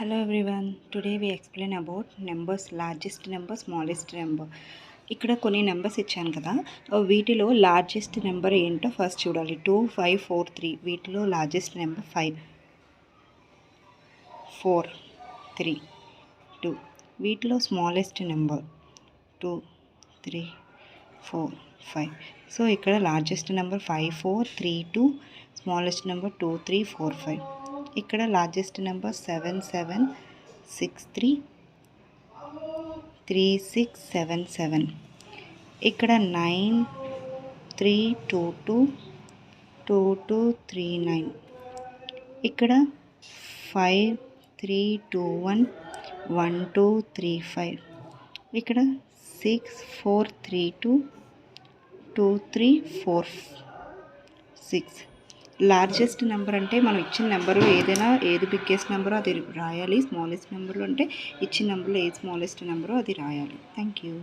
Hello everyone. Today we explain about numbers, largest number, smallest number. ఇక్కడ కొన్ని numbers ఇచ్చాను కదా, వీటిలో లార్జెస్ట్ నెంబర్ ఏంటో ఫస్ట్ చూడాలి. 2 5 4 3. వీటిలో లార్జెస్ట్ నెంబర్ 5 4 3 2. వీటిలో స్మాలెస్ట్ నెంబర్ 2 3 4 5. సో ఇక్కడ లార్జెస్ట్ నెంబర్ 5 4 3 2, స్మాలెస్ట్ నెంబర్ 2 3 4 5. ఇక్కడ లార్జెస్ట్ నెంబర్ 7 7 6 3 3 6 7 7. ఇక్కడ 9 3 2 2 2 2 3 9. ఇక్కడ 5 3 2 1 1 2 3 5. ఇక్కడ 6 4 3 2 2 3 4 6. లార్జెస్ట్ నెంబర్ అంటే మనం ఇచ్చిన నెంబరు ఏదైనా, ఏది బిగ్గెస్ట్ నెంబరో అది రాయాలి. స్మాలెస్ట్ నెంబర్లో అంటే ఇచ్చిన నెంబర్లో ఏది స్మాలెస్ట్ నెంబరో అది రాయాలి. Thank you.